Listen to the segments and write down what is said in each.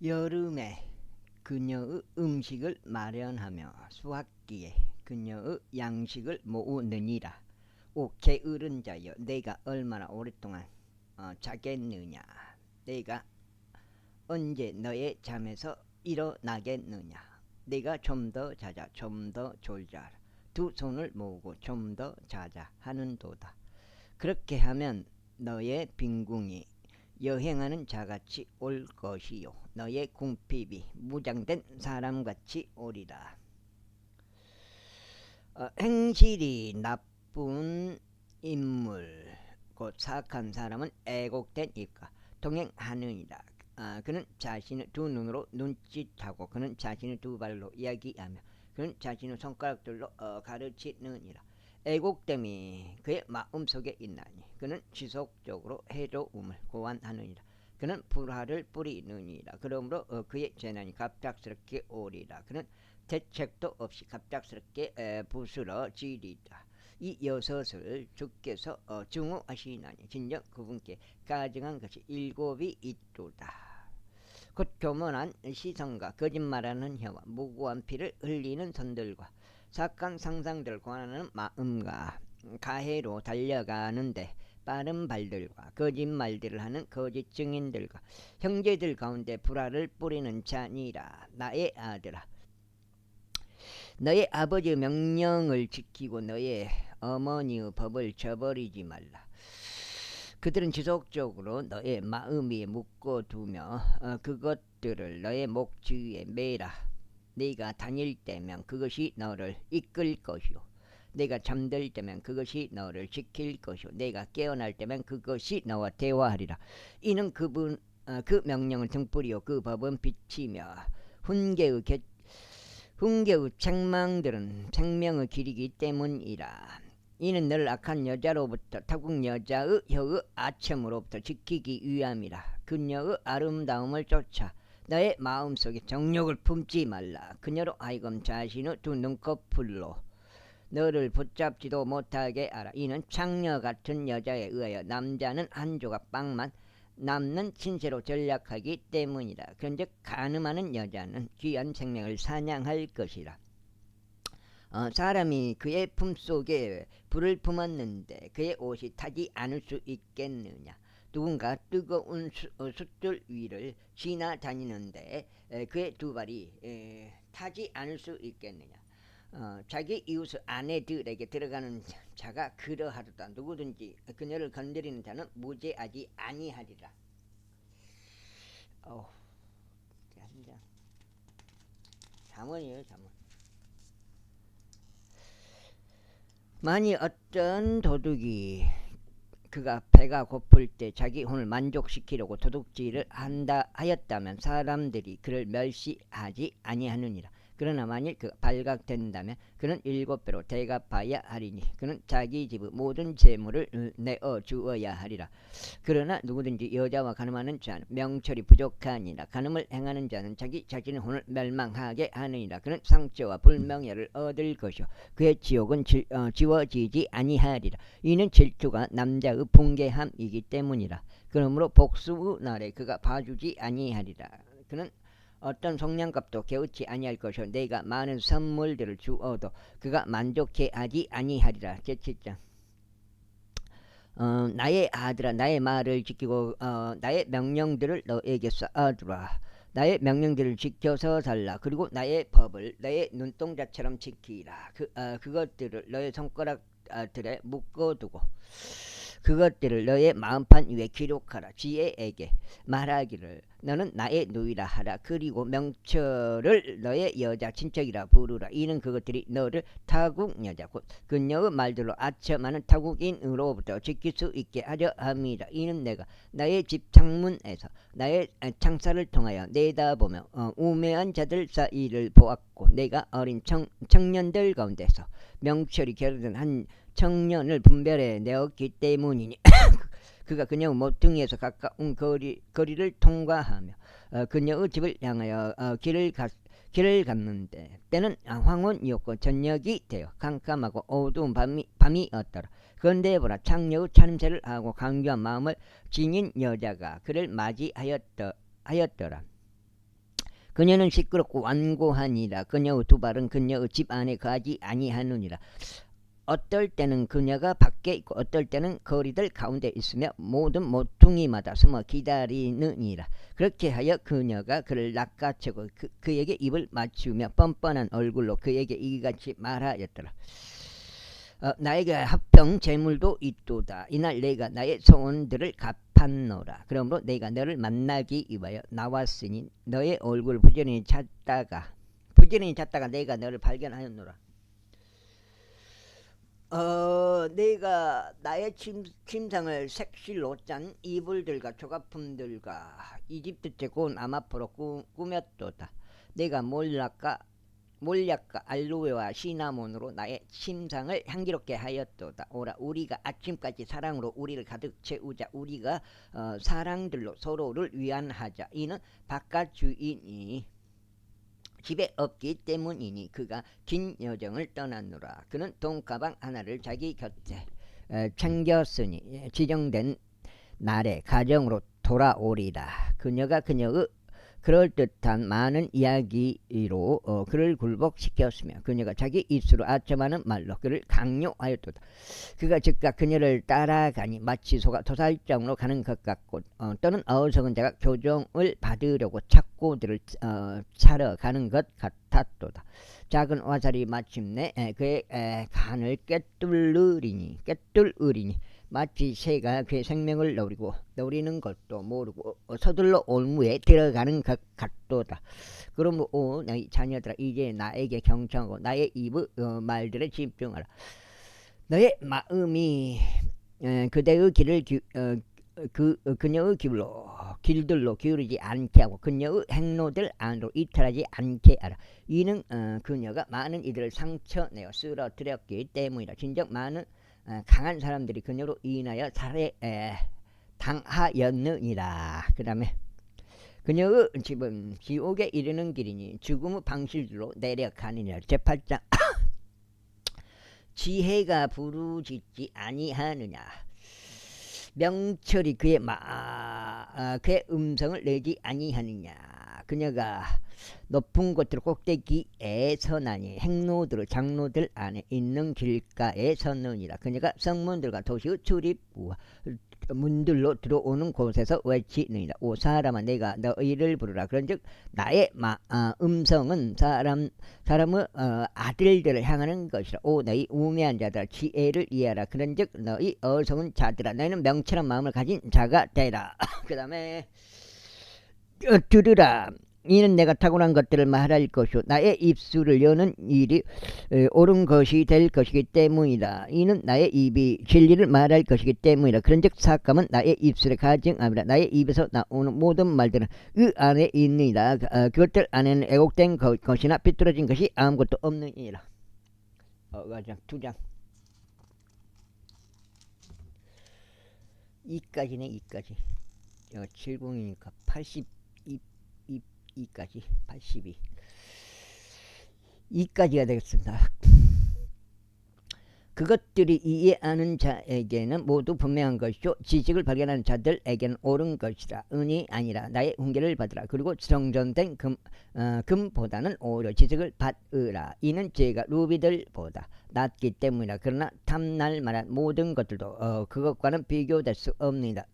여름에 그녀의 음식을 마련하며 수학기에 그녀의 양식을 모으느니라. 오 게으른 자여, 내가 얼마나 오랫동안 자겠느냐. 내가 언제 너의 잠에서 일어나겠느냐. 내가 좀 더 자자, 좀 더 졸자. 두 손을 모으고 좀 더 자자 하는도다. 그렇게 하면 너의 빈궁이 여행하는 자같이 올 것이요, 너의 궁핍이 무장된 사람같이 오리라. 행실이 나쁜 인물, 곧 사악한 사람은 애곡된 입과 동행하느니라. 그는 자신의 두 눈으로 눈짓하고 그는 자신의 두 발로 이야기하며 그는 자신의 손가락들로 가르치느니라. 애곡됨이 그의 마음속에 있나니 그는 지속적으로 해로움을 고안하느니라. 그는 불화를 뿌리느니라. 그러므로 그의 재난이 갑작스럽게 오리라. 그는 대책도 없이 갑작스럽게 부스러지리라. 이 여섯을 주께서 증오하시나니 진정 그분께 가증한 것이 일곱이 있도다. 곧 교만한 시선과 거짓말하는 혀와 무고한 피를 흘리는 손들과 사악한 상상들을 권하는 마음과 가해로 달려가는데 빠른 발들과 거짓말들을 하는 거짓 증인들과 형제들 가운데 불화를 뿌리는 자니라. 나의 아들아, 너의 아버지의 명령을 지키고 너의 어머니의 법을 저버리지 말라. 그들은 지속적으로 너의 마음에 묶어두며 그것들을 너의 목 주위에 매라. 네가 다닐 때면 그것이 너를 이끌 것이요, 네가 잠들 때면 그것이 너를 지킬 것이요, 네가 깨어날 때면 그것이 너와 대화하리라. 이는 그 명령은 등불이요 그 법은 빛이며 훈계의 책망들은 생명의 길이기 때문이라. 이는 너를 악한 여자로부터 타국 여자의 혀의 아첨으로부터 지키기 위함이라. 그녀의 아름다움을 쫓아 너의 마음속에 정욕을 품지 말라. 그녀로 하여금 자신의 두 눈꺼풀로 너를 붙잡지도 못하게 하라. 이는 창녀 같은 여자에 의하여 남자는 한 조각 빵만 남는 신세로 전략하기 때문이라. 그런즉 간음하는 여자는 귀한 생명을 사냥할 것이라. 사람이 그의 품속에 불을 품었는데 그의 옷이 타지 않을 수 있겠느냐. 누군가 뜨거운 숫들 위를 지나다니는데 그의 두 발이 타지 않을 수 있겠느냐. 자기 이웃의 아내들에게 들어가는 자가 그러하도다. 누구든지 그녀를 건드리는 자는 무죄하지 아니하리라. 잠언이에요, 잠언. 만일 어떤 도둑이 그가 배가 고플 때 자기 혼을 만족시키려고 도둑질을 한다 하였다면 사람들이 그를 멸시하지 아니하느니라. 그러나 만일 그가 발각된다면 그는 7배로 대갚아야 하리니 그는 자기 집의 모든 재물을 내어 주어야 하리라. 그러나 누구든지 여자와 간음하는 자는 명철이 부족하니라. 간음을 행하는 자는 자기 자신의 혼을 멸망하게 하느니라. 그는 상처와 불명예를 얻을 것이요 그의 지옥은 지워지지 아니하리라. 이는 질투가 남자의 분개함이기 때문이라. 그러므로 복수의 날에 그가 봐주지 아니하리라. 그는 어떤 속량값도 개의치 아니할 것이요 내가 많은 선물들을 주어도 그가 만족해 하지 아니하리라. 제7장. 나의 아들아, 나의 말을 지키고 나의 명령들을 너에게 쌓아두라. 나의 명령들을 지켜서 살라. 그리고 나의 법을 너의 눈동자처럼 지키라. 그것들을 너의 손가락들에 묶어두고 그것들을 너의 마음판 위에 기록하라. 지혜에게 말하기를 너는 나의 누이라 하라. 그리고 명철을 너의 여자 친척이라 부르라. 이는 그것들이 너를 타국 여자 곧 그녀의 말들로 아첨하는 타국인으로부터 지킬 수 있게 하려 함이라. 이는 내가 나의 집 창문에서 나의 창살을 통하여 내다보며 우매한 자들 사이를 보았고 내가 어린 청년들 가운데서 명철이 겨루던 한 청년을 분별해 내었기 때문이니 그가 그녀의 모퉁이에서 가까운 거리를 통과하며 그녀의 집을 향하여 길을 갔는데 때는 황혼이었고 저녁이 되어 캄캄하고 어두운 밤이었더라. 그런데 보라, 창녀의 차림새를 하고 강교한 마음을 지닌 여자가 그를 맞이하였더라. 그녀는 시끄럽고 완고하니라. 그녀의 두 발은 그녀의 집 안에 거하지 아니하느니라. 어떨 때는 그녀가 밖에 있고 어떨 때는 거리들 가운데 있으며 모든 모퉁이마다 숨어 기다리느니라. 그렇게 하여 그녀가 그를 낚아채고 그에게 입을 맞추며 뻔뻔한 얼굴로 그에게 이같이 말하였더라. 나에게 합병 재물도 있도다. 이날 내가 나의 소원들을 갚았노라. 그러므로 내가 너를 만나기 위하여 나왔으니 너의 얼굴을 부지런히 찾다가 내가 너를 발견하였노라. 내가 나의 침상을 색실로 짠 이불들과 조각품들과 이집트제 고운 아마포로 꾸몄도다. 내가 몰약과 알로에와 시나몬으로 나의 침상을 향기롭게 하였도다. 오라, 우리가 아침까지 사랑으로 우리를 가득 채우자. 우리가 사랑들로 서로를 위안하자. 이는 바깥 주인이 집에 없기 때문이니 그가 긴 여정을 떠났노라. 그는 돈가방 하나를 자기 곁에 챙겼으니 지정된 날에 가정으로 돌아오리라. 그녀가 그녀의 그럴듯한 많은 이야기로 그를 굴복시켰으며 그녀가 자기 입술로 아첨하는 말로 그를 강요하였도다. 그가 즉각 그녀를 따라가니 마치 소가 도살장으로 가는 것 같고 또는 어리석은 자가 교정을 받으려고 착고들을 차러 가는 것 같았도다. 작은 화살이 마침내 그의 간을 꿰뚫으리니 마치 새가 그의 생명을 노리는 것도 모르고 서둘러 올무에 들어가는 것 같도다. 그러므로 오 너희 자녀들아, 이제 나에게 경청하고 나의 입의 말들에 집중하라. 너의 마음이 그대의 그녀의 길들로 기울이지 않게 하고 그녀의 행로들 안으로 이탈하지 않게 하라. 이는 그녀가 많은 이들을 상처내어 쓰러뜨렸기 때문이라. 진정 많은 강한 사람들이 그녀로 인하여 당하였느니라. 그 다음에 그녀의 집은 지옥에 이르는 길이니 죽음의 방실로 내려가느니라. 제8장 지혜가 부르짖지 아니하느냐. 명철이 그의 음성을 내지 아니하느냐. 그녀가 높은 곳들 꼭대기에 서나니 행로들 장로들 안에 있는 길가에 서느니라. 그녀가 성문들과 도시의 출입구와 문들로 들어오는 곳에서 외치느니라. 오 사람아, 내가 너희를 부르라. 그런즉 나의 음성은 사람의 아들들을 향하는 것이라. 오 너희 우매한 자들아, 지혜를 이해하라. 그런즉 너희 어리석은 자들아, 너희는 명철한 마음을 가진 자가 되라. 그 다음에 들으라. 이는 내가 탁월한 것들을 말할 것이요 나의 입술을 여는 일이 옳은 것이 될 것이기 때문이다. 이는 나의 입이 진리를 말할 것이기 때문이다. 그런즉 삭감은 나의 입술에 가증함이라. 나의 입에서 나오는 모든 말들은 그 안에 있느니라. 그것들 안에는 애곡된 것이나 비뚤어진 것이 아무것도 없느니라. 두장 2까지네. 2까지 70이니까 82까지 82 2까지가 되겠습니다. 그것들이 이해하는 자에게는 모두 분명한 것이요 지식을 발견하는 자들에게는 옳은 것이라. 은이 아니라 나의 훈계를 받으라. 그리고 정전된 금보다는 오히려 지식을 받으라. 이는 죄가 루비들보다 낫기 때문이라. 그러나 탐날 만한 모든 것들도 그것과는 비교될 수 없느니라.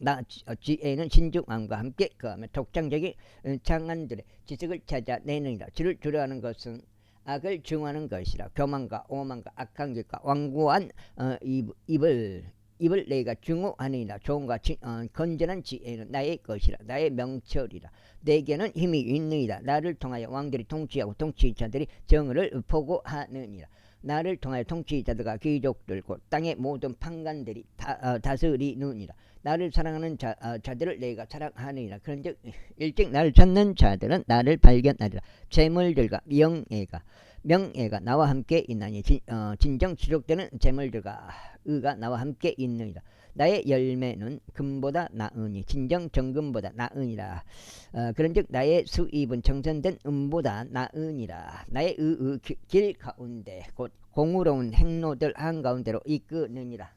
지혜는 신중함과 함께 그하며 독창적인 장안들의 지식을 찾아내느니라. 지를 두려워하는 것은 악을 증오하는 것이라. 교만과 오만과 악한 길과 완고한 입을 내가 증오하느니라. 좋은과 건전한 지혜는 나의 것이라. 나의 명철이라. 내게는 힘이 있느니라. 나를 통하여 왕들이 통치하고 통치자들이 정의를 포고하느니라. 나를 통하여 통치자들과 귀족들 곧 땅의 모든 판관들이 다스리느니라. 나를 사랑하는 자들을 내가 사랑하느니라. 그런즉 일찍 나를 찾는 자들은 나를 발견하리라. 재물들과 명예가 나와 함께 있나니 진정 지속되는 재물들과 의가 나와 함께 있느니라. 나의 열매는 금보다 나으니 진정 정금보다 나으니라. 그런즉 나의 수입은 정선된 은보다 나으니라. 나의 길 가운데 곧 공의로운 행로들 한가운데로 이끄느니라.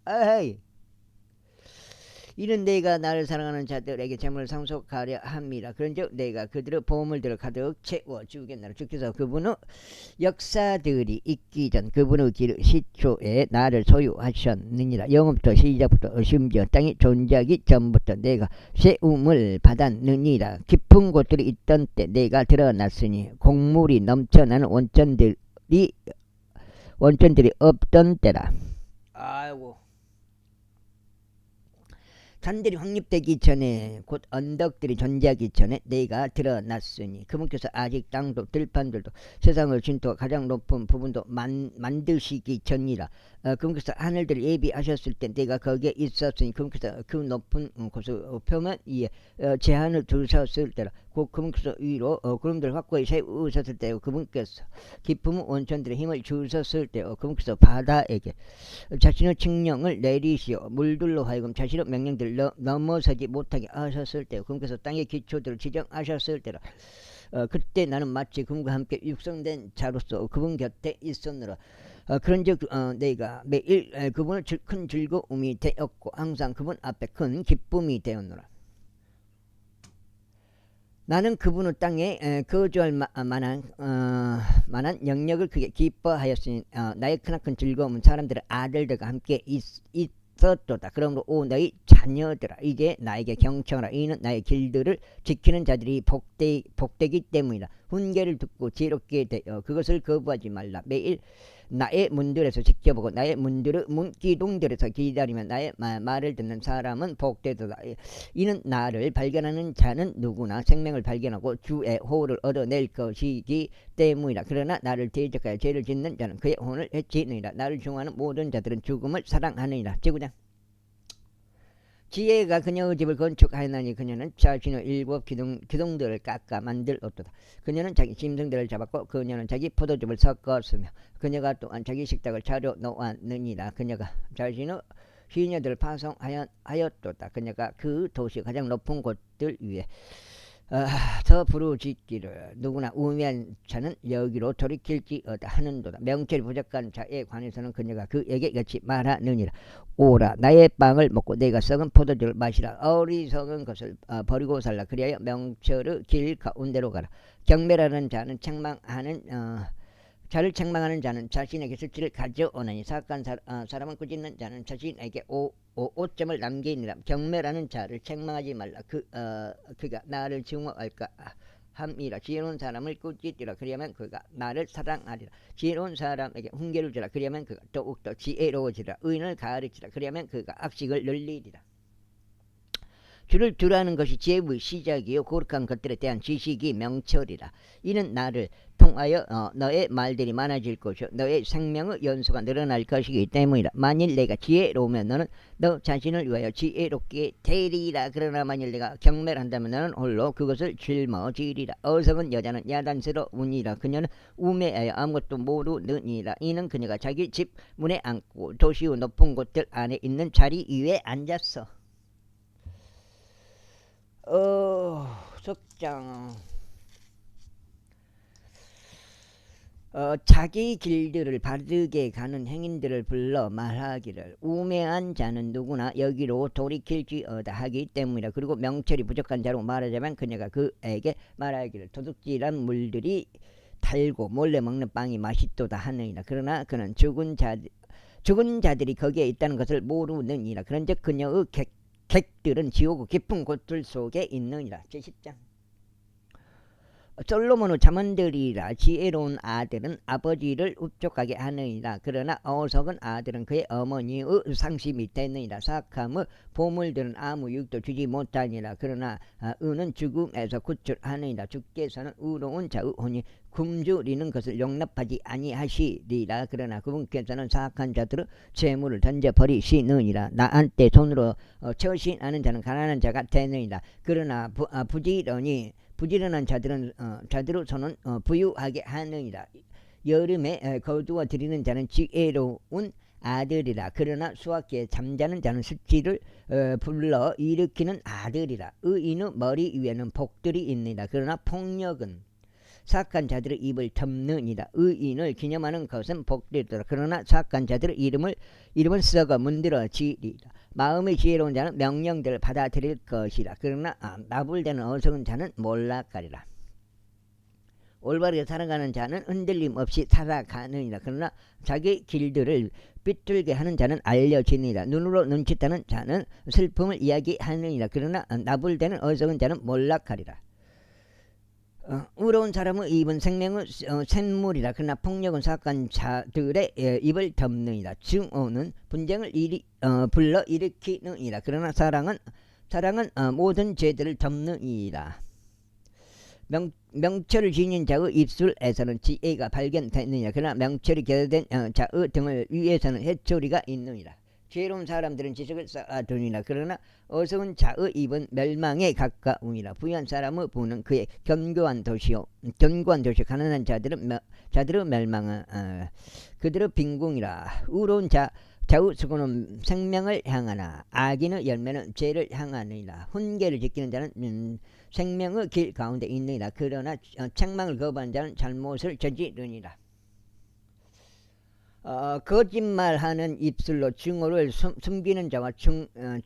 에이, 이는 내가 나를 사랑하는 자들에게 재물을 상속하려 합니다. 그런즉 내가 그들의 보물들을 가득 채워주겠나라. 주께서 그분의 역사들이 있기 전 그분의 길 시초에 나를 소유하셨느니라. 영업부터 시작부터 심지어 땅이 존재하기 전부터 내가 세움을 받았느니라. 깊은 곳들이 있던 때 내가 드러났으니 곡물이 넘쳐나는 원천들이 없던 때라. 아이고. 산들이 확립되기 전에 곧 언덕들이 존재하기 전에 내가 드러났으니 그분께서 아직 땅도 들판들도 세상을 진토 가장 높은 부분도 만드시기 전이라. 그분께서 하늘들을 예비하셨을 때 내가 거기에 있었으니 그분께서 그 높은 곳을 표면 위에 제한을 두셨을 때라. 곧 그분께서 위로 구름들 확고히 세우셨을 때요 그분께서 깊은 원천들의 힘을 주셨을 때요 그분께서 바다에게 자신의 칙령을 내리시어 물들로 하여금 자신의 명령들을 넘어서지 못하게 하셨을 때요 그분께서 땅의 기초들을 지정하셨을 때라. 그때 나는 마치 그분과 함께 육성된 자로서 그분 곁에 있었느라. 그런즉 내가 매일 그분을 큰 즐거움이 되었고 항상 그분 앞에 큰 기쁨이 되었노라. 나는 그분의 땅에 거주할 만한 영역을 크게 기뻐하였으니 나의 크나큰 즐거움은 사람들의 아들들과 함께 있었도다. 그러므로 오 너희 자녀들아 이제 나에게 경청하라. 이는 나의 길들을 지키는 자들이 복되기 때문이다. 훈계를 듣고 지혜롭게 되어 그것을 거부하지 말라. 매일 나의 문들에서 지켜보고 나의 문들의 문기둥들에서 기다리면 나의 말을 듣는 사람은 복되도다. 이는 나를 발견하는 자는 누구나 생명을 발견하고 주의 호를 얻어낼 것이기 때문이다. 그러나 나를 대적하여 죄를 짓는 자는 그의 혼을 해치느니라. 나를 중하는 모든 자들은 죽음을 사랑하느니라. 제9장. 지혜가 그녀의 집을 건축하였나니 그녀는 자신의 일곱 기둥들을 깎아 만들었도다. 그녀는 자기 짐승들을 잡았고 그녀는 자기 포도즙을 섞었으며 그녀가 또한 자기 식탁을 차려 놓았느니라. 그녀가 자신의 시녀들을 파송하였도다. 그녀가 그 도시 가장 높은 곳들 위에 더 부르짖기를 누구나 우매한 자는 여기로 돌이킬지어다 하는도다. 명철이 부족한 자에 관해서는 그녀가 그에게 같이 말하느니라. 오라 나의 빵을 먹고 내가 썩은 포도주를 마시라. 어리석은 것을 버리고 살라. 그리하여 명철의 길 가운데로 가라. 경멸하는 자는 자를 책망하는 자는 자신에게 실질을 가져오나니 사악한 사람은 꾸짖는 자는 자신에게 오점을 남기니라. 경멸하는 자를 책망하지 말라. 그가 나를 증오할까 함이라. 지혜로운 사람을 꾸짖으라. 그리하면 그가 나를 사랑하리라. 지혜로운 사람에게 훈계를 주라. 그리하면 그가 더욱더 지혜로워지라. 의인을 가르치라. 그리하면 그가 악식을 늘리리라. 주를 두라는 것이 지혜의 시작이요 거룩한 것들에 대한 지식이 명철이라. 이는 나를 통하여 너의 말들이 많아질 것이요 너의 생명의 연수가 늘어날 것이기 때문이라. 만일 내가 지혜로우면 너는 너 자신을 위하여 지혜롭게 되리라. 그러나 만일 내가 경멸한다면 너는 홀로 그것을 짊어지리라. 어리석은 여자는 야단스러우니라. 그녀는 우매하여 아무것도 모르느니라. 이는 그녀가 자기 집 문에 앉고 도시의 높은 곳들 안에 있는 자리 위에 앉았어. 속장. 자기 길들을 바르게 가는 행인들을 불러 말하기를 우매한 자는 누구나 여기로 돌이킬지어다 하기 때문이라. 그리고 명철이 부족한 자로 말하자면 그녀가 그에게 말하기를 도둑질한 물들이 달고 몰래 먹는 빵이 맛있도다 하느니라. 그러나 그는 죽은 자들이 거기에 있다는 것을 모르느니라. 그런즉 그녀의 객들은 지옥의 깊은 곳들 속에 있느니라. 제10장. 솔로몬의 자문들이라. 지혜로운 아들은 아버지를 흡족하게 하느니라. 그러나 어리석은 아들은 그의 어머니의 상심이 되느니라. 사악함의 보물들은 아무 유익도 주지 못하니라. 그러나 의는 죽음에서 구출하느니라. 주께서는 의로운 자의 혼이 굶주리는 것을 용납하지 아니하시리라. 그러나 그분께서는 사악한 자들의 재물을 던져버리시느니라. 나한테 손으로 처신하는 자는 가난한 자가 되느니라. 그러나 부지런한 자들의 손은 부유하게 하느니라. 여름에 거두어 들이는 자는 지혜로운 아들이라. 그러나 수학기에 잠자는 자는 수치를 불러 일으키는 아들이라. 의인의 머리 위에는 복들이 있느니라. 그러나 폭력은 사악한 자들의 입을 덮느니라. 의인을 기념하는 것은 복되더라. 그러나 사악한 자들의 이름은 썩어 문드러지리라. 마음이 지혜로운 자는 명령들을 받아들일 것이라. 그러나 나불대는 어리석은 자는 몰락하리라. 올바르게 살아가는 자는 흔들림 없이 살아가느니라. 그러나 자기 길들을 삐뚤게 하는 자는 알려지느니라. 눈으로 눈치따는 자는 슬픔을 이야기하느니라. 그러나 나불대는 어리석은 자는 몰락하리라. 의로운 사람의 입은 생명의 샘물이라. 그러나 폭력은 사악한 자들의 입을 덮느니라. 증오는 분쟁을 불러 일으키느니라. 그러나 사랑은 모든 죄들을 덮느니라. 명철을 지닌 자의 입술에서는 지혜가 발견되느니라. 그러나 명철이 결여된 자의 등을 위에서는 해초리가 있느니라. 지혜로운 사람들은 지식을 쌓아두니라. 그러나 어리석은 자의 입은 멸망에 가까우니라. 부유한 사람의 부는 그의 견고한 도시요 가난한 자들의 멸망은 그들의 빈궁이라. 의로운 자의 수고는 생명을 향하나 악인의 열매는 죄를 향하느니라. 훈계를 지키는 자는 생명의 길 가운데 있느니라. 그러나 책망을 거부하는 자는 잘못을 저지르니라. 거짓말하는 입술로 증오를 숨기는 자와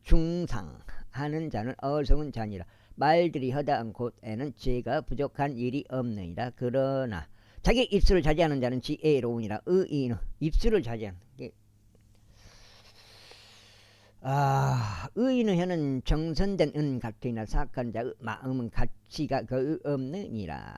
중상하는 자는 어리석은 자니라. 말들이 허다한 곳에는 죄가 부족한 일이 없느니라. 그러나 자기 입술을 자제하는 자는 지혜로우니라. 의인은 입술을 자제하는 의인의 혀는 정선된 은 같으나 사악한 자의 마음은 가치가 거의 없느니라.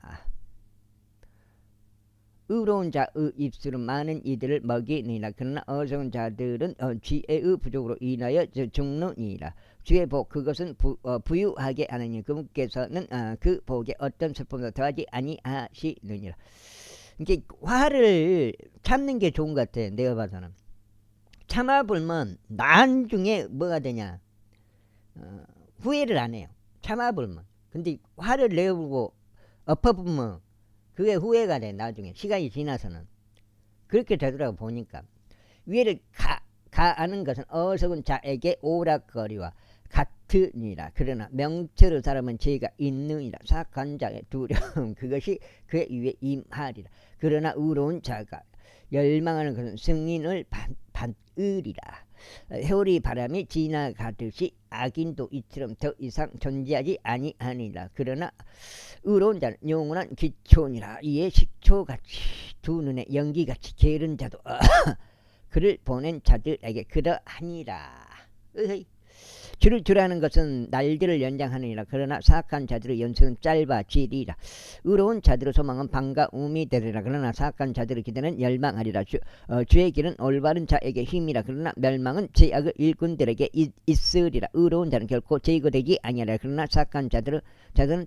의로운 자의 입술은 많은 이들을 먹이느니라. 그러나 어리석은 자들은 지혜의 부족으로 인하여 죽느니라. 주의 복 그것은 부유하게 하느니 그분께서는 그 복에 어떤 슬픔도 더하지 아니하시느니라. 이게 화를 참는 게 좋은 것 같아. 내가 봐서는 참아불면 나중에 뭐가 되냐, 후회를 안 해요. 참아불면. 근데 화를 내고 엎어보면 그게 후회가 돼. 나중에 시간이 지나서는 그렇게 되더라고. 보니까 위를 가하는 것은 어리석은 자에게 오락거리와 같으니라. 그러나 명철의 사람은 죄가 있느니라. 사악한 자의 두려움 그것이 그의 위에 임하리라. 그러나 의로운 자가 열망하는 것은 승인을 받으리라. 회오리 바람이 지나가듯이 악인도 이처럼 더 이상 존재하지 아니하니라. 그러나 의로운 자는 영원한 기초니라. 이에 식초같이 두 눈에 연기같이 게으른 자도 그를 보낸 자들에게 그러하니라. 주를 주라는 것은 날들을 연장하느니라. 그러나 사악한 자들의 연수는 짧아지리라. 의로운 자들의 소망은 반가움이 되리라. 그러나 사악한 자들의 기대는 열망하리라. 주의 길은 올바른 자에게 힘이라. 그러나 멸망은 죄악의 일꾼들에게 있으리라. 의로운 자는 결코 제거되지 아니하리라. 그러나 사악한 자들은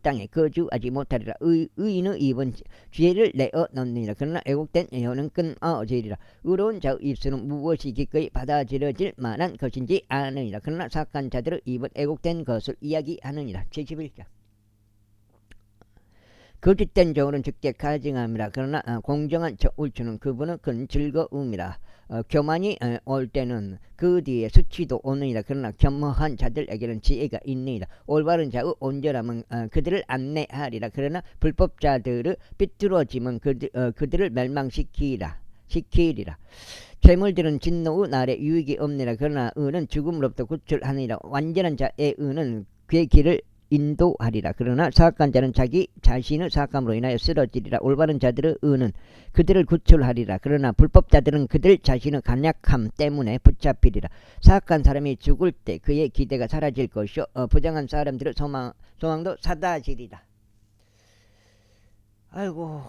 땅에 거주하지 못하리라. 의인의 입은 죄를 내어 넣느니라. 그러나 애곡된 혀는 끊어지리라. 의로운 자의 입술은 무엇이 기꺼이 받아들여질 만한 것인지 아느니라. 그러나 사악한 자들의 입은 애곡된 것을 이야기하느니라. 71장. 거짓된 저울은 즉대 가증함이라. 그러나 공정한 저울추는 그분은 큰 즐거움이라. 교만이 올 때는 그 뒤에 수치도 오느니라. 그러나 겸허한 자들에게는 지혜가 있느니라. 올바른 자의 온전함은 그들을 안내하리라. 그러나 불법자들의 삐뚤어짐은 그들을 멸망시키리라. 괴물들은 진노의 날에 유익이 없느니라. 그러나 의는 죽음으로부터 구출하느니라. 완전한 자의 의는 그의 길을 인도하리라. 그러나 사악한 자는 자기 자신의 사악함으로 인하여 쓰러지리라. 올바른 자들의 의는 그들을 구출하리라. 그러나 불법자들은 그들 자신의 간약함 때문에 붙잡히리라. 사악한 사람이 죽을 때 그의 기대가 사라질 것이요 부정한 사람들의 소망도 사라지리라. 아이고,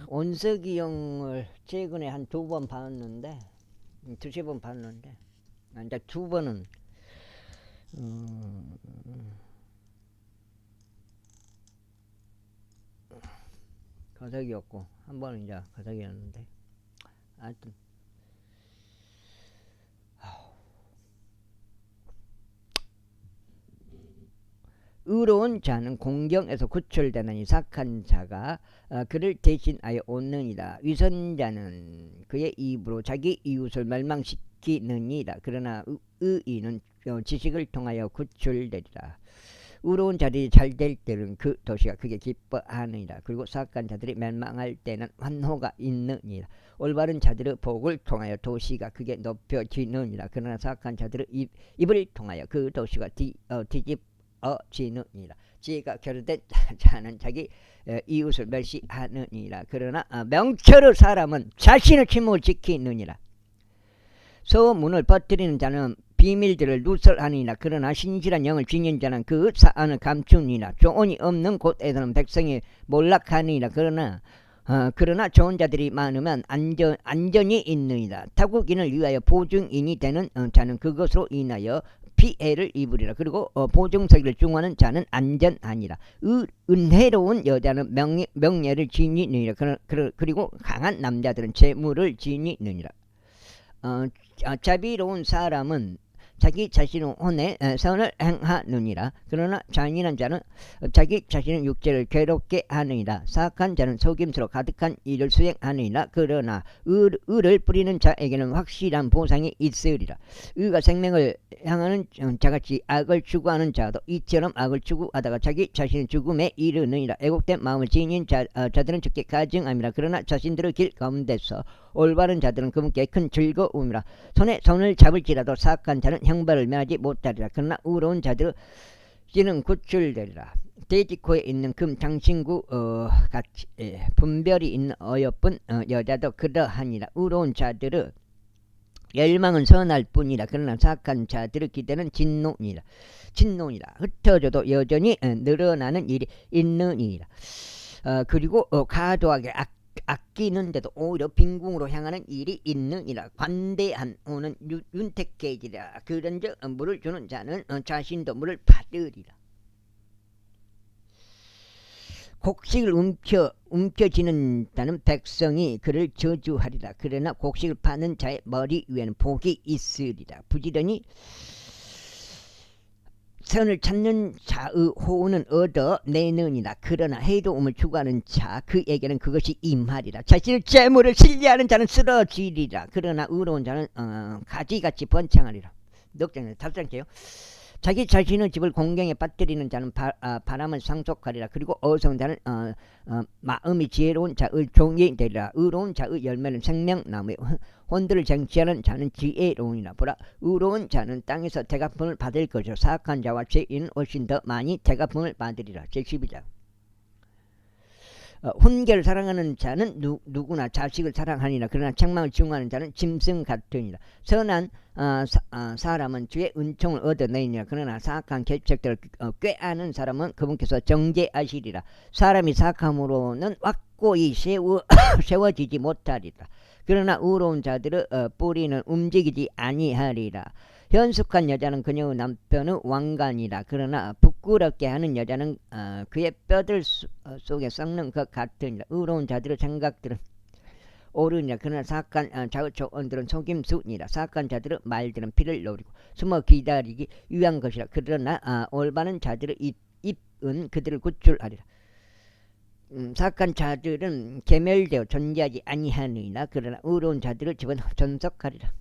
온석이 형을 최근에 한 2번 봤는데, 2-3번 봤는데, 이제 2번은 가석이었고 한 번은 이제 가석이었는데, 하여튼 의로운 자는 공경에서 구출되느니 사악한 자가 그를 대신하여 옳느니라. 위선자는 그의 입으로 자기 이웃을 멸망시키느니라. 그러나 의인은 지식을 통하여 구출되리라. 의로운 자들이 잘 될 때는 그 도시가 크게 기뻐하느니라. 그리고 사악한 자들이 멸망할 때는 환호가 있느니라. 올바른 자들의 복을 통하여 도시가 크게 높여지느니라. 그러나 사악한 자들의 입을 통하여 그 도시가 뒤집어지느니라. 지혜가 결여된 자는 자기 이웃을 멸시하느니라. 그러나 명철의 사람은 자신의 침묵을 지키느니라. 소문을 퍼뜨리는 자는 비밀들을 누설하니라. 그러나 신실한 영을 지닌 자는 그 사안을 감추니라. 조언이 없는 곳에서는 백성이 몰락하니라. 그러나 좋은 자들이 많으면 안전이 있느니라. 타국인을 위하여 보증인이 되는 자는 그것으로 인하여 피해를 입으리라. 그리고 보증서기를 중하는 자는 안전하니라. 은혜로운 여자는 명예를 지니느니라. 그리고 강한 남자들은 재물을 지니느니라. 자비로운 사람은 자기 자신의 혼에 선을 행하느니라. 그러나 잔인한 자는 자기 자신의 육체를 괴롭게 하느니라. 사악한 자는 속임수로 가득한 일을 수행하느니라. 그러나 의를 뿌리는 자에게는 확실한 보상이 있으리라. 의가 생명을 향하는 자같이 악을 추구하는 자도 이처럼 악을 추구하다가 자기 자신의 죽음에 이르느니라. 애곡된 마음을 지닌 자들은 죽게 가증함이라. 그러나 자신들의 길 가운데서 올바른 자들은 그분께 큰 즐거움이라. 손에 손을 잡을지라도 사악한 자는 형벌을 면하지 못하리라. 그러나 의로운 자들은 구출되리라. 돼지코에 있는 금 장신구 같이 분별이 있는 어여쁜 여자도 그러하니라. 의로운 자들은 열망은 선할 뿐이라. 그러나 사악한 자들의 기대는 진노니라. 흩어져도 여전히 늘어나는 일이 있느니라. 그리고 과도하게 아끼는데도 오히려 빈궁으로 향하는 일이 있느니라. 관대한 오는 윤택해지라. 그런즉 물을 주는 자는 자신도 물을 받으리라. 곡식을 움켜쥐는다는 백성이 그를 저주하리라. 그러나 곡식을 파는 자의 머리 위에는 복이 있으리라. 부지런히 선을 찾는 자의 호응은 얻어내느니라. 그러나 해로움을 추구하는 자 그에게는 그것이 임하리라. 자신의 재물을 신뢰하는 자는 쓰러지리라. 그러나 의로운 자는 가지같이 번창하리라. 다섯 장째요. 자기 자신의 집을 공경에 빠뜨리는 자는 바람을 상속하리라. 그리고 어성자는 마음이 지혜로운 자의 종이 되리라. 의로운 자의 열매는 생명나무에 혼들을 쟁취하는 자는 지혜로우니라. 보라, 의로운 자는 땅에서 대가품을 받을 것이요 사악한 자와 죄인은 훨씬 더 많이 대가품을 받으리라. 제12장. 훈계를 사랑하는 자는 누구나 자식을 사랑하니라. 그러나 책망을 증오하는 자는 짐승 같으니라. 선한 사람은 주의 은총을 얻어내니라. 그러나 사악한 계책들을 꾀하는 사람은 그분께서 정죄하시리라. 사람이 사악함으로는 확고히 세워지지 못하리라. 그러나 의로운 자들의 뿌리는 움직이지 아니하리라. 현숙한 여자는 그녀의 남편의 왕관이라. 그러나 부끄럽게 하는 여자는 그의 뼈들 속에 썩는 것 같으니라. 의로운 자들의 생각들은 옳으니라. 그러나 사악한 자의 조언들은 속임수니라. 사악한 자들의 말들은 피를 노리고 숨어 기다리기 위한 것이라. 그러나 올바른 자들의 입은 그들을 구출하리라. 사악한 자들은 계멸되어 존재하지 아니하느니라. 그러나 의로운 자들의 집은 존속하리라.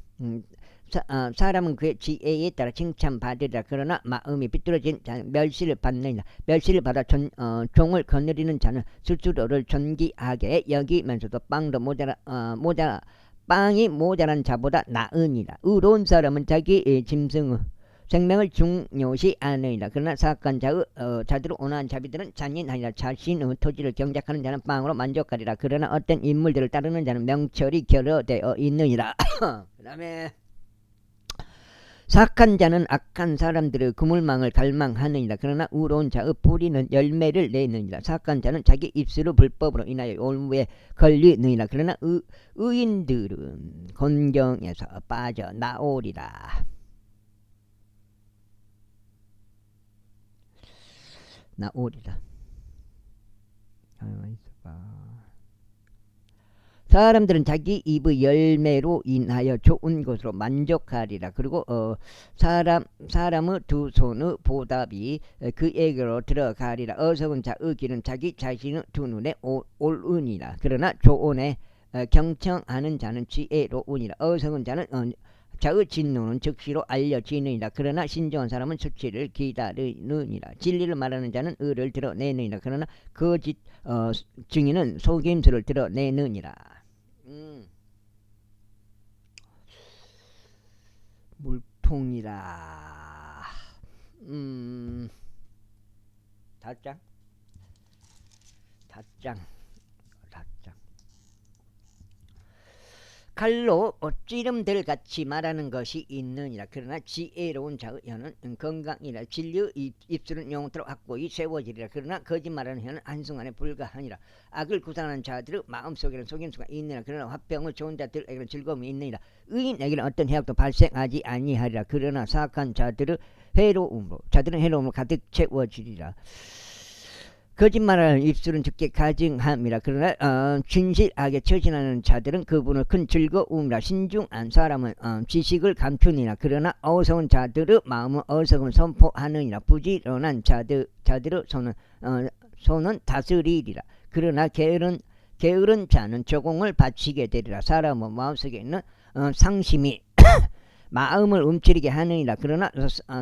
사람은 그의 지혜에 따라 칭찬받으리라. 그러나 마음이 비뚤어진 자는 멸시를 받느니라. 멸시를 받아 종을 거느리는 자는 스스로를 존귀하게 여기면서도 빵이 모자란 자보다 나으니라. 의로운 사람은 자기 짐승의 생명을 중요시 아느니라. 그러나 사악한 자들의 온화한 자비들은 잔인하니라. 자신의 토지를 경작하는 자는 빵으로 만족하리라. 그러나 어떤 인물들을 따르는 자는 명철이 결여되어 있느니라. 그 다음에 사악한 자는 악한 사람들의 그물망을 갈망하느니라. 그러나 의로운 자의 뿌리는 열매를 내느니라. 사악한 자는 자기 입술의 불법으로 인하여 올무에 걸리느니라. 그러나 의인들은 곤경에서 빠져나오리라. 사람들은 자기 입의 열매로 인하여 좋은 것으로 만족하리라. 그리고 사람의 두 손의 보답이 그에게로 들어가리라. 어리석은 자의 길은 자기 자신의 두 눈에 옳으니라. 그러나 조언에 경청하는 자는 지혜로우니라. 어리석은 자는 자의 진노는 즉시로 알려지느니라. 그러나 신중한 사람은 수치를 기다리느니라. 진리를 말하는 자는 의를 드러내느니라. 그러나 거짓 증인은 속임수를 드러내느니라. 물통이라. 다짱. 칼로 찌름들 같이 말하는 것이 있느니라. 그러나 지혜로운 자의 혀는 건강이라. 진리의 입술은 영원토록 확고히 세워지리라. 그러나 거짓말하는 혀는 한순간에 불가하니라. 악을 구상하는 자들의 마음속에는 속임수가 있느니라. 그러나 화평의 좋은 자들에게는 즐거움이 있느니라. 의인에게는 어떤 해악도 발생하지 아니하리라. 그러나 사악한 자들은 해로움으로 가득 채워지리라. 거짓말하는 입술은 즉게 가증함이라. 그러나 진실하게 처신하는 자들은 그분을 큰 즐거움이라. 신중한 사람은 지식을 감추니라. 그러나 어리석은 자들의 마음은 어리석음을 선포하느니라. 부지런한 자들의 손은 다스리리라. 그러나 게으른 자는 조공을 바치게 되리라. 사람은 마음속에 있는 상심이 마음을 움츠리게 하느니라. 그러나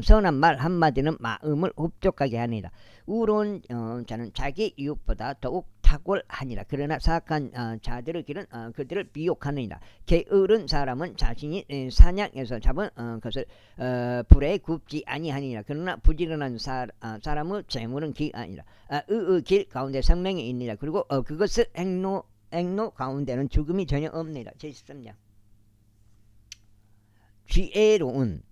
선한 말 한마디는 마음을 흡족하게 하느니라. 우로운 자는 자기 이웃보다 더욱 탁월하니라. 그러나 사악한 자들의 길은 그들을 미혹하느니라. 게으른 사람은 자신이 사냥에서 잡은 것을 불에 굽지 아니하니라. 그러나 부지런한 사람의 재물은 귀하니라. 의의 길 가운데 생명이 있느니라. 그리고 그것을 행로 가운데는 죽음이 전혀 없느니라. 제13장. 지혜로운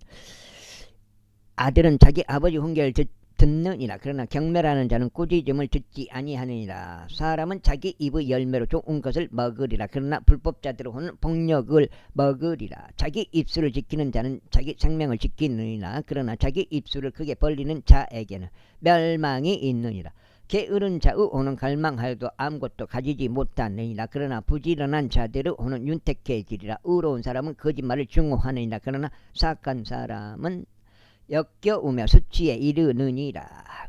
아들은 자기 아버지 훈계를 듣느니라. 그러나 경멸하는 자는 꾸짖음을 듣지 아니하느니라. 사람은 자기 입의 열매로 좋은 것을 먹으리라. 그러나 불법자들의 혼은 폭력을 먹으리라. 자기 입술을 지키는 자는 자기 생명을 지키느니라. 그러나 자기 입술을 크게 벌리는 자에게는 멸망이 있느니라. 게으른 자의 혼은 갈망하여도 아무것도 가지지 못하느니라. 그러나 부지런한 자들의 혼은 윤택해지리라. 의로운 사람은 거짓말을 증오하느니라. 그러나 사악한 사람은 역겨우며 수치에 이르느니라.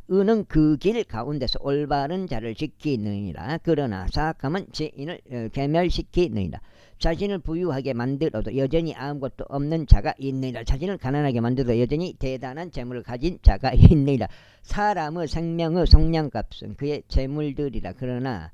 의는 그 길 가운데서 올바른 자를 지키느니라. 그러나 사악함은 죄인을 괴멸시키느니라. 자신을 부유하게 만들어도 여전히 아무것도 없는 자가 있느니라. 자신을 가난하게 만들어도 여전히 대단한 재물을 가진 자가 있느니라. 사람의 생명의 속량값은 그의 재물들이라. 그러나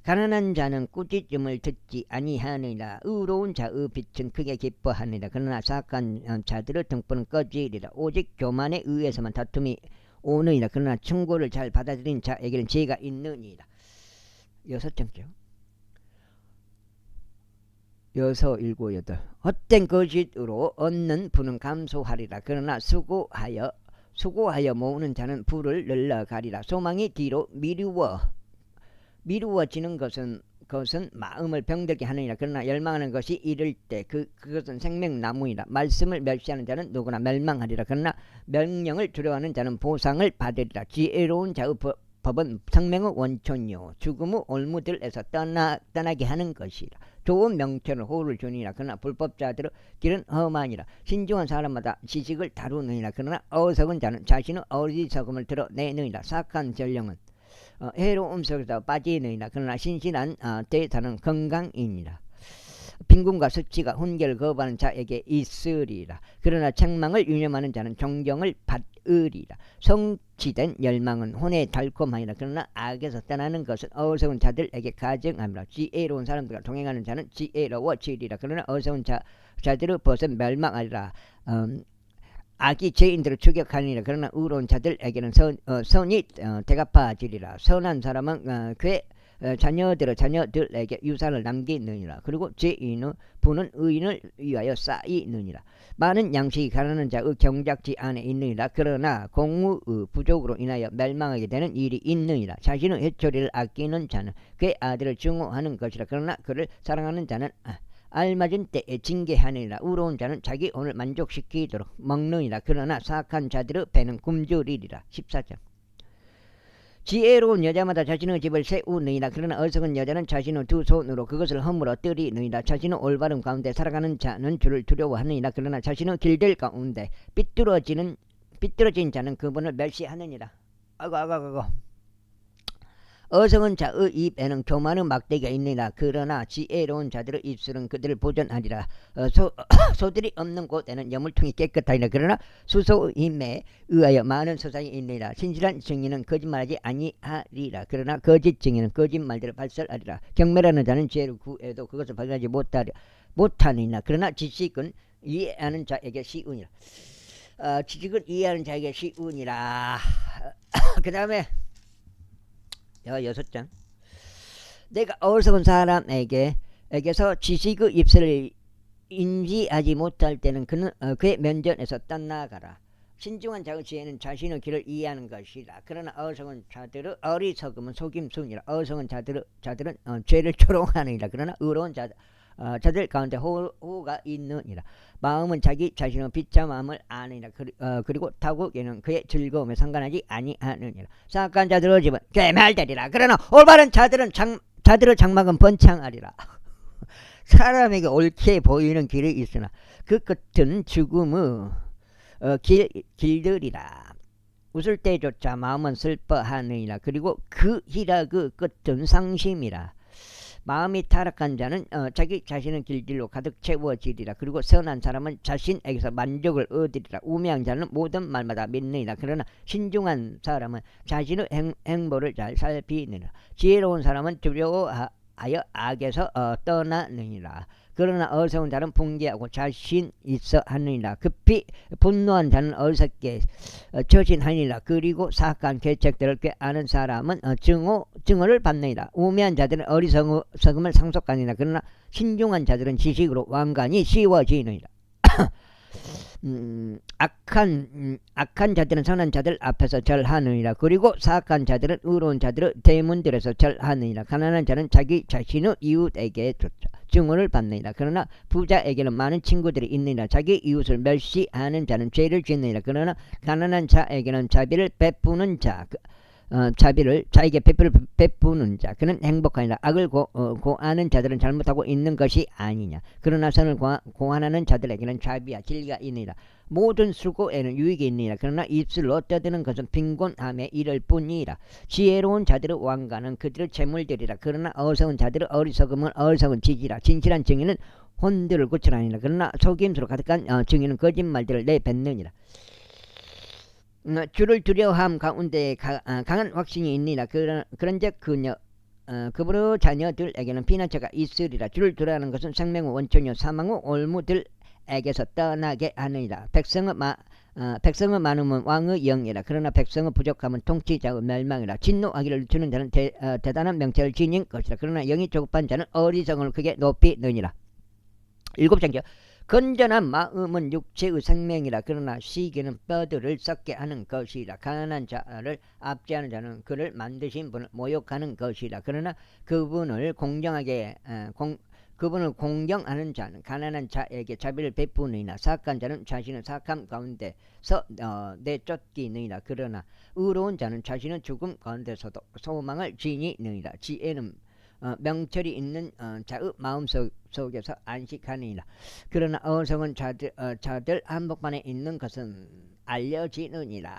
가난한 자는 꾸짖음을 듣지 아니하느니라. 의로운 자의 빛은 크게 기뻐하느니라. 그러나 사악한 자들의 등불은 꺼지리라. 오직 교만에 의해서만 다툼이 오느니라. 그러나 충고를 잘 받아들인 자에게는 지혜가 있느니라. 6장죠. 6, 7, 8. 헛된 거짓으로 얻는 부는 감소하리라. 그러나 수고하여 모으는 자는 부를 늘러가리라. 소망이 뒤로 미루어지는 것은 마음을 병들게 하느니라. 그러나 열망하는 것이 이를 때 그것은 생명나무이라. 말씀을 멸시하는 자는 누구나 멸망하리라. 그러나 명령을 두려워하는 자는 보상을 받으리라. 지혜로운 자의 법은 생명의 원천이요 죽음의 올무들에서 떠나게 하는 것이라. 좋은 명철은 호를 주니라. 그러나 불법자들의 길은 험하니라. 신중한 사람마다 지식을 다루느니라. 그러나 어리석은 자는 자신의 어리석음을 드러내느니라. 사악한 전령은 해로움 속에서 빠지느니라. 그러나 신실한 대사는 건강이니라. 빈궁과 수치가 훈계를 거부하는 자에게 있으리라. 그러나 책망을 유념하는 자는 존경을 받으리라. 성취된 열망은 혼의 달콤하니라. 그러나 악에서 떠나는 것은 어리석은 자들에게 가증함이라. 지혜로운 사람들과 동행하는 자는 지혜로워지리라. 그러나 어리석은 자들의 벗은 멸망하리라. 악이 죄인들을 추격하니라. 그러나 의로운 자들에게는 선이 대갚아지리라. 선한 사람은 그의 자녀들에게 유산을 남기느니라. 그리고 죄인의 부는 의인을 위하여 쌓이느니라. 많은 양식이 가난한 자의 경작지 안에 있느니라. 그러나 공의 부족으로 인하여 멸망하게 되는 일이 있느니라. 자신의 해초리를 아끼는 자는 그의 아들을 증오하는 것이라. 그러나 그를 사랑하는 자는 알맞은 때에 징계하느니라. 의로운 자는 자기 혼을 만족시키도록 먹느니라. 그러나 사악한 자들의 배는 굶주리리라. 14장. 지혜로운 여자마다 자신의 집을 세우느니라. 그러나 어리석은 여자는 자신의 두 손으로 그것을 허물어뜨리느니라. 자신의 올바름 가운데 살아가는 자는 주를 두려워하느니라. 그러나 자신의 길들 가운데 삐뚤어진 자는 그분을 멸시하느니라. 아이고. 어성은 자의 입에는 교만의 막대기가 있느니라. 그러나 지혜로운 자들의 입술은 그들을 보존하리라. 소들이 없는 곳에는 여물통이 깨끗하리라. 그러나 수소의 힘에 의하여 많은 소상이 있느니라. 진실한 증인은 거짓말하지 아니하리라. 그러나 거짓 증인은 거짓말들을 발설하리라. 경멸하는 자는 죄를 구해도 그것을 발견하지 못하느니라. 그러나 지식은 이해하는 자에게 쉬우니라. 지식은 이해하는 자에게 쉬우니라. 그 다음에 6장. 내가 어리석은 사람에게서 지식의 입술을 인지하지 못할 때는 그는 그의 면전에서 떠나가라. 신중한 자의 지혜는 자신의 길을 이해하는 것이라. 그러나 어리석음은 속임수니라. 어리석은 자들은 죄를 조롱하느니라. 그러나 의로운 자들 가운데 호가 있느니라. 마음은 자기 자신의 비참함을 아느니라. 그리고 타국에는 그의 즐거움에 상관하지 아니하느니라. 사악한 자들의 집은 꾀말되리라. 그러나 올바른 자들의 장막은 번창하리라. 사람에게 옳게 보이는 길이 있으나 그 끝은 죽음의 길들이라. 웃을 때조차 마음은 슬퍼하느니라. 그리고 그 희락의 끝은 상심이라. 마음이 타락한 자는 자기 자신의 길들로 가득 채워지리라. 그리고 선한 사람은 자신에게서 만족을 얻으리라. 우매한 자는 모든 말마다 믿느니라. 그러나 신중한 사람은 자신의 행보를 잘 살피느니라. 지혜로운 사람은 두려워하여 악에서 떠나느니라. 그러나 어리석은 자는 분개하고 자신 있어 하느니라. 급히 분노한 자는 어리석게 처신하니라. 그리고 사악한 계책들을 꾀하는 사람은 증오를 받느니라. 우매한 자들은 어리석음을 상속하느니라. 그러나 신중한 자들은 지식으로 왕관이 씌워지느니라. 악한 자들은 선한 자들 앞에서 절하느니라. 그리고 사악한 자들은 의로운 자들의 대문들에서 절하느니라. 가난한 자는 자기 자신의 이웃에게 증오를 받느니라. 그러나 부자에게는 많은 친구들이 있느니라. 자기 이웃을 멸시하는 자는 죄를 짓느니라. 그러나 가난한 자에게는 자비를 베푸는 자에게 베푸는 자 그는 행복하니라. 악을 고하는 자들은 잘못하고 있는 것이 아니냐. 그러나 선을 고하는 자들에게는 자비와 진리가 있느니라. 모든 수고에는 유익이 있느니라. 그러나 입술로 떠드는 것은 빈곤함에 이를 뿐이라. 지혜로운 자들의 왕관은 그들의 재물들이라. 그러나 어리석은 자들의 어리석음은 어리석은 지지라. 진실한 증인은 혼들을 고쳐라니라. 그러나 속임수로 가득한 증인은 거짓말들을 내뱉느니라. 주를 두려워함 가운데 강한 확신이 있느니라. 그런즉 그분의 자녀들에게는 피난처가 있으리라. 주를 두려워하는 것은 생명의 원천이요 사망의 올무들에게서 떠나게 하느니라. 백성의 많음은 왕의 영이라. 그러나 백성의 부족함은 통치자의 멸망이라. 진노하기를 주는 자는 대단한 명체를 지닌 것이라. 그러나 영이 조급한 자는 어리석음을 크게 높이느니라. 7장이요. 건전한 마음은 육체의 생명이라. 그러나 시기는 뼈들을 썩게 하는 것이라. 가난한 자를 압제하는 자는 그를 만드신 분을 모욕하는 것이라. 그러나 그분을 공경하는 자는 가난한 자에게 자비를 베푸느니라. 사악한 자는 자신의 사악함 가운데서 내쫓기느니라. 그러나 의로운 자는 자신의 죽음 가운데서도 소망을 지니느니라. 지혜는 명철이 있는 자의 마음속에서 안식하느니라. 그러나 어리석은 자들 한복판에 있는 것은 알려지느니라.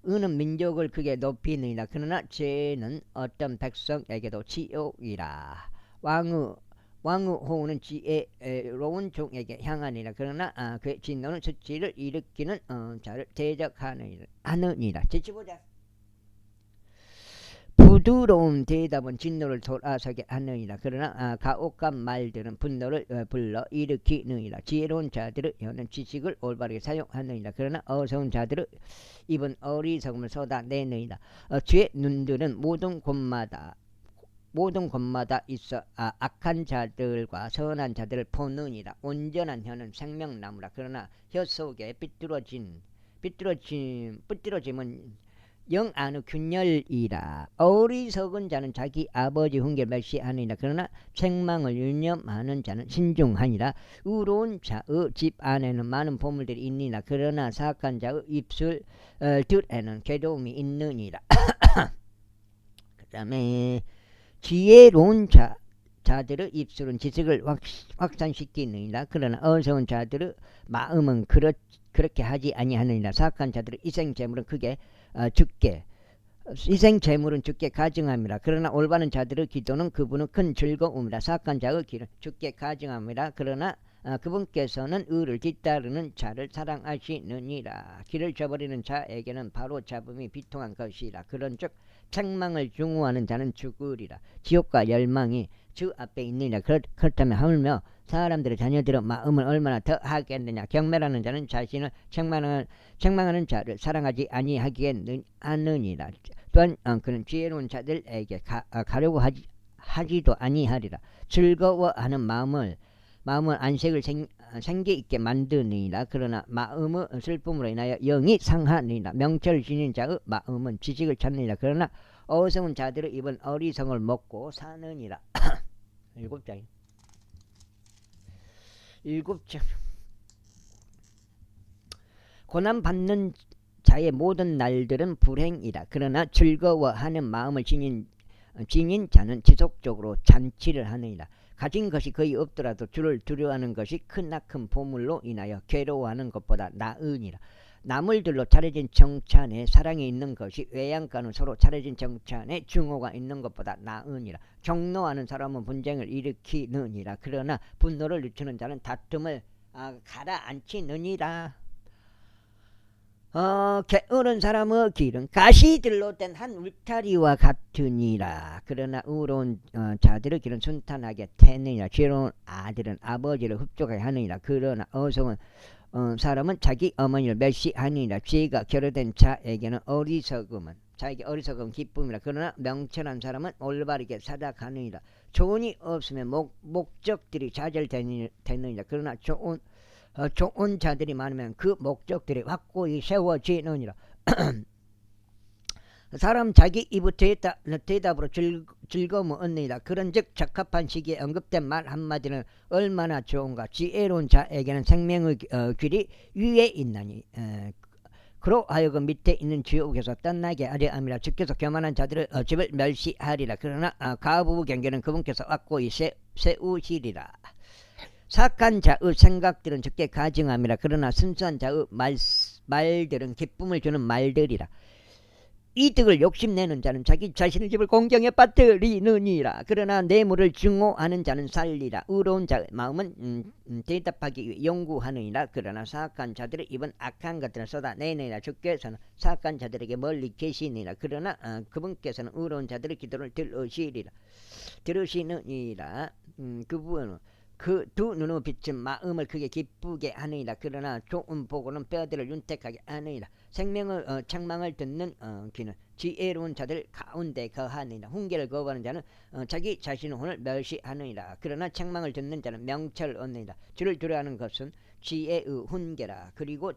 의는 민족을 크게 높이느니라. 그러나 죄는 어떤 백성에게도 치욕이라. 왕의 호우는 지혜로운 종에게 향하니라. 그러나 그의 진노는 수치를 일으키는 자를 대적하느니라. 75장. 부드러운 대답은 진노를 돌아서게 하느니라. 그러나 가혹한 말들은 분노를 불러 일으키느니라. 지혜로운 자들의 혀는 지식을 올바르게 사용하느니라. 그러나 어리석은 자들의 입은 어리석음을 쏟아내느니라. 주의 눈들은 모든 곳마다 있어 악한 자들과 선한 자들을 보느니라. 온전한 혀는 생명나무라. 그러나 혀 속에 삐뚤어짐은 영 안의 균열이라. 어리석은 자는 자기 아버지 훈계를 멸시하느니라. 그러나 책망을 유념하는 자는 신중하니라. 의로운 자의 집 안에는 많은 보물들이 있느니라. 그러나 사악한 자의 입술들에는 괴로움이 있느니라. 그 다음에 지혜로운 자들의 입술은 지식을 확산시키느니라. 그러나 어리석은 자들의 마음은 그렇게 하지 아니하느니라. 사악한 자들의 이생재물은 크게 죽게 희생 제물은 주께 가증함이라. 그러나 올바른 자들의 기도는 그분은 큰 즐거움이라. 사악한 자의 길은 주께 가증함이라. 그러나 그분께서는 의를 뒤따르는 자를 사랑하시느니라. 길을 저버리는 자에게는 바로 잡음이 비통한 것이라. 그런즉 책망을 중후하는 자는 죽으리라. 지옥과 열망이 주 앞에 있느니라. 그렇다면 하물며 사람들의 자녀들의 마음을 얼마나 더 하겠느냐. 경멸하는 자는 자신을 책망하는 자를 사랑하지 아니하겠느니라. 또한 그는 지혜로운 자들에게 가려고 하지도 아니하리라. 즐거워하는 마음은 안색을 생기 있게 만드니라. 그러나 마음의 슬픔으로 인하여 영이 상하니라. 명철을 지닌 자의 마음은 지식을 찾느니라. 그러나 어리석은 자들의 입은 어리석을 먹고 사느니라. 7장. 고난 받는 자의 모든 날들은 불행이라. 그러나 즐거워하는 마음을 지닌 자는 지속적으로 잔치를 하느니라. 가진 것이 거의 없더라도 주를 두려워하는 것이 크나큰 보물로 인하여 괴로워하는 것보다 나으니라. 나물들로 차려진 정찬에 사랑이 있는 것이 외양간은 서로 차려진 정찬에 증오가 있는 것보다 나으니라. 경노하는 사람은 분쟁을 일으키느니라. 그러나 분노를 늦추는 자는 다툼을 가라앉히느니라. 게으른 사람의 길은 가시들로 된 한 울타리와 같으니라. 그러나 의로운 자들의 길은 순탄하게 되느니라. 지혜로운 아들은 아버지를 흡족하게 하느니라. 그러나 어리석은 사람은 자기 어머니를 멸시하느니라. 지혜가 결여된 자에게는 자에게 어리석음은 기쁨이라. 그러나 명철한 사람은 올바르게 살아가느니라. 조언이 없으면 목적들이 좌절되느니라. 그러나 좋은 자들이 많으면 그 목적들이 확고히 세워지느니라. 사람 자기 입의 대답으로 즐거움을 얻느니라. 그런즉 적합한 시기에 언급된 말 한마디는 얼마나 좋은가. 지혜로운 자에게는 생명의 길이 위에 있나니 그로 하여금 밑에 있는 지옥에서 떠나게 하려 함이라. 주께서 교만한 자들의 집을 멸시하리라. 그러나 가부의 경계는 그분께서 확고히 세우시리라. 사악한 자의 생각들은 주께 가증함이라. 그러나 순수한 자의 말들은 기쁨을 주는 말들이라. 이득을 욕심내는 자는 자기 자신의 집을 공경에 빠뜨리느니라. 그러나 뇌물을 증오하는 자는 살리라. 의로운 자의 마음은 대답하기 위해 연구하느니라. 그러나 사악한 자들의 입은 악한 것들을 쏟아내느니라. 주께서는 사악한 자들에게 멀리 계시니라. 그러나 그분께서는 의로운 자들의 기도를 들으시느니라. 그분은 그 두 눈의 빛은 마음을 크게 기쁘게 하느니라. 그러나 좋은 보고는 뼈들을 윤택하게 하느니라. 생명의 책망을 듣는 귀는 지혜로운 자들 가운데 거하느니라. 훈계를 거부하는 자는 자기 자신의 혼을 멸시하느니라. 그러나 책망을 듣는 자는 명철을 얻느니라. 주를 두려워하는 것은 지혜의 훈계라. 그리고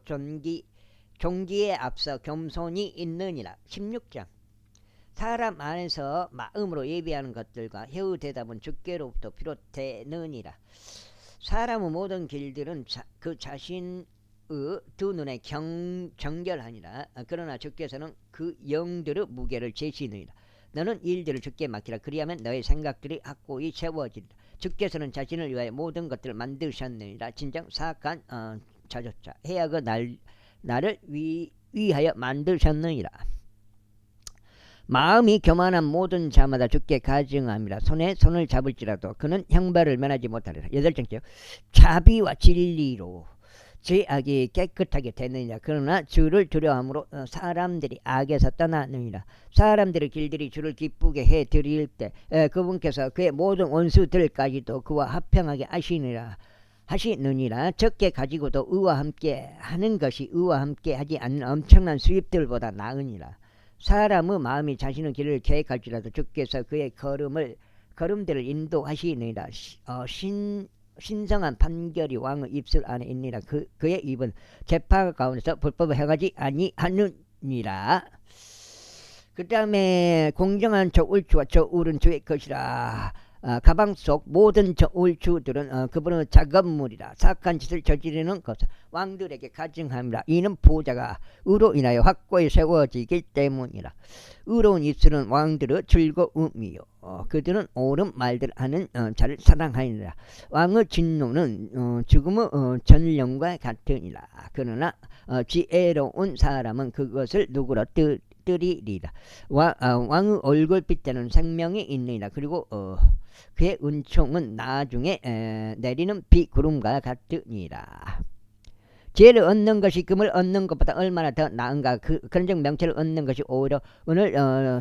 종기에 앞서 겸손이 있느니라. 16장. 사람 안에서 마음으로 예비하는 것들과 혀의 대답은 주께로부터 비롯되느니라. 사람의 모든 길들은 그 자신의 두 눈에 정결하니라. 그러나 주께서는 그 영들의 무게를 재시느니라. 너는 일들을 주께 맡기라. 그리하면 너의 생각들이 확고히 세워지리라. 주께서는 자신을 위하여 모든 것들을 만드셨느니라. 진정 사악한 자조차 해악의 나를 위하여 만드셨느니라. 마음이 교만한 모든 자마다 주께 가증함이라. 손에 손을 잡을지라도 그는 형벌을 면하지 못하리라. 8번째, 자비와 진리로 죄악이 깨끗하게 되느니라. 그러나 주를 두려워함으로 사람들이 악에서 떠나느니라. 사람들의 길들이 주를 기쁘게 해드릴 때 그분께서 그의 모든 원수들까지도 그와 합평하게 하시느니라. 적게 가지고도 의와 함께 하는 것이 의와 함께 하지 않는 엄청난 수입들보다 나으니라. 사람의 마음이 자신의 길을 계획할지라도 주께서 그의 걸음들을 인도하시느니라. 신성한 판결이 왕의 입술 안에 있느니라. 그의 입은 재파 가운데서 불법을 행하지 아니하느니라. 그 다음에 공정한 저울추와 저울은 주의 것이라. 가방 속 모든 저울추들은 그분의 작업물이라. 사악한 짓을 저지르는 것은 왕들에게 가증함이라. 이는 보호자가 의로 인하여 확고히 세워지기 때문이라. 의로운 입술은 왕들의 즐거움이요 그들은 옳은 말들 하는 자를 사랑하니라. 왕의 진노는 죽음의 전령과 같으니라. 그러나 지혜로운 사람은 그것을 누구로 깃들이리라. 왕의 얼굴빛에는 생명이 있느니라. 그리고 그의 은총은 나중에 내리는 비구름과 같으니라. 지혜를 얻는 것이 금을 얻는 것보다 얼마나 더 나은가. 그런즉 명철을 얻는 것이 오히려 은을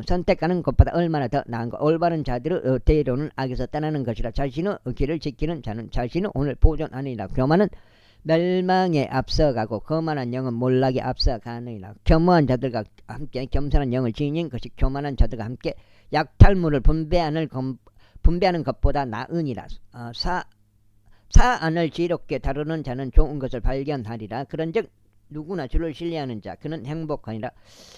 선택하는 것보다 얼마나 더 나은가. 올바른 자들을 대로는 악에서 떠나는 것이라. 자신의 길을 지키는 자는 자신의 오늘 보존하느니라. 교만은 멸망에 앞서가고 거만한 영은 몰락에 앞서가느니라. 겸허한 자들과 함께 겸손한 영을 지닌 것이 교만한 자들과 함께 약탈물을 분배하는 것보다 나으니라. 사안을 지혜롭게 다루는 자는 좋은 것을 발견하리라. 그런즉 누구나 주를 신뢰하는 자 그는 행복하니라.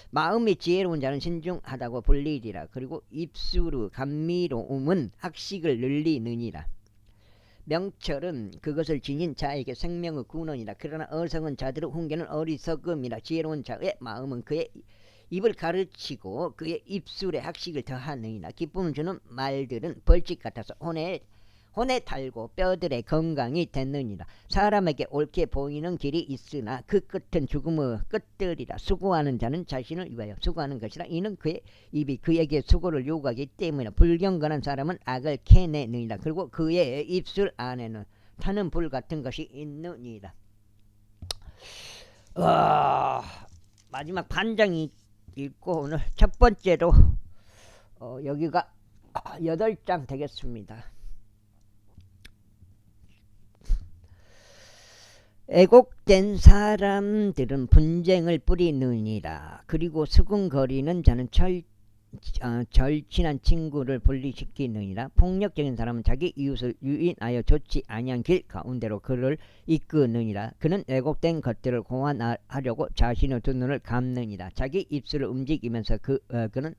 마음이 지혜로운 자는 신중하다고 불리리라. 그리고 입술의 감미로움은 학식을 늘리느니라. 명철은 그것을 지닌 자에게 생명의 근원이라. 그러나 어리석은 자들의 훈계는 어리석음이라. 지혜로운 자의 마음은 그의 입을 가르치고 그의 입술에 학식을 더하느니라. 기쁨을 주는 말들은 벌집 같아서 혼에 달고 뼈들의 건강이 됐느니라. 사람에게 옳게 보이는 길이 있으나 그 끝은 죽음의 끝들이라. 수고하는 자는 자신을 위하여 수고하는 것이라. 이는 그의 입이 그에게 수고를 요구하기 때문이라. 불경건한 사람은 악을 캐내느니라. 그리고 그의 입술 안에는 타는 불 같은 것이 있느니라. 마지막 반장이 있고 오늘 첫 번째로 여기가 8장 되겠습니다. 애곡된 사람들은 분쟁을 뿌리느니라. 그리고 수군거리는 자는 절친한 친구를 분리시키느니라. 폭력적인 사람은 자기 이웃을 유인하여 좋지 아니한 길 가운데로 그를 이끄느니라. 그는 애곡된 것들을 고안하려고 자신의 두 눈을 감느니라. 자기 입술을 움직이면서 그는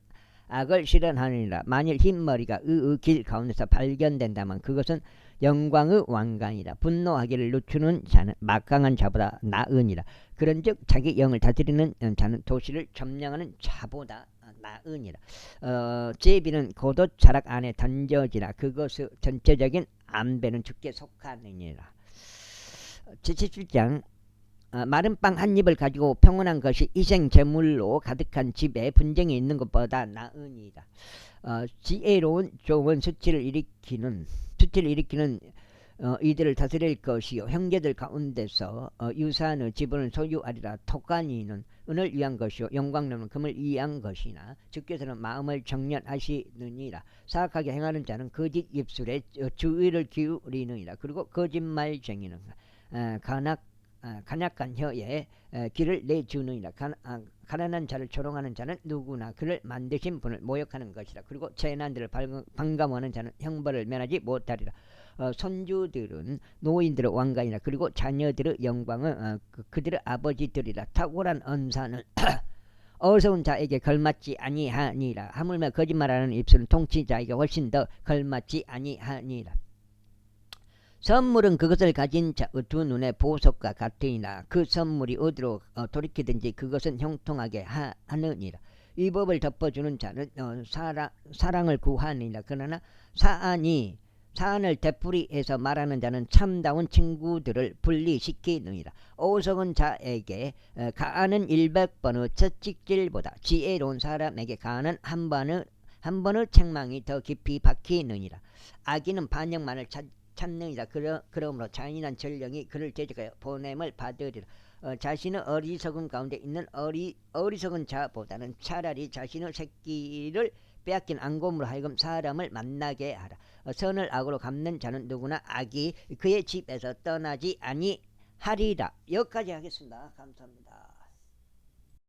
악을 실현하느니라. 만일 흰머리가 의의 길 가운데서 발견된다면 그것은 영광의 왕관이라. 분노하기를 늦추는 자는 막강한 자보다 나으니라. 그런즉 자기 영을 다스리는 자는 도시를 점령하는 자보다 나으니라. 제비는 고도 자락 안에 던져지라. 그것의 전체적인 안배는 주께 속하느니라. 제17장 마른 빵 한 입을 가지고 평온한 것이 희생 제물로 가득한 집에 분쟁이 있는 것보다 나으니라. 지혜로운 종은 수치를 일으키는 이들을 다스릴 것이요 형제들 가운데서 유사한의 지분을 소유하리라. 토간이는 은을 위한 것이요 영광로는 금을 위한 것이나 주께서는 마음을 정련하시느니라. 사악하게 행하는 자는 거짓 입술에 주의를 기울이느니라. 그리고 거짓말쟁이는 간약한 혀에 길을 내주느니라. 가난한 자를 조롱하는 자는 누구나 그를 만드신 분을 모욕하는 것이라. 그리고 재난들을 반감하는 자는 형벌을 면하지 못하리라. 손주들은 노인들의 왕관이라. 그리고 자녀들의 영광은 그들의 아버지들이라. 탁월한 언사는 어리석은 자에게 걸맞지 아니하니라. 하물며 거짓말하는 입술은 통치자에게 훨씬 더 걸맞지 아니하니라. 선물은 그것을 가진 자의 두 눈의 보석과 같으니라. 그 선물이 어디로 돌이키든지 그것은 형통하게 하느니라. 이 법을 덮어주는 자는 사랑을 구하느니라. 그러나 사안을 되풀이해서 말하는 자는 참다운 친구들을 분리시키느니라. 어리석은 자에게 가하는 100번의 채찍질보다 지혜로운 사람에게 가하는 한 번의 책망이 더 깊이 박히느니라. 악인은 반역만을 찾느니라. 그러므로 잔인한 전령이 그를 대적하여 보냄을 받으리라. 자신의 어리석음 가운데 있는 어리석은 자보다는 차라리 자신의 새끼를 빼앗긴 앙곰으로 하여금 사람을 만나게 하라. 선을 악으로 갚는 자는 누구나 악이 그의 집에서 떠나지 아니하리라. 여기까지 하겠습니다. 감사합니다.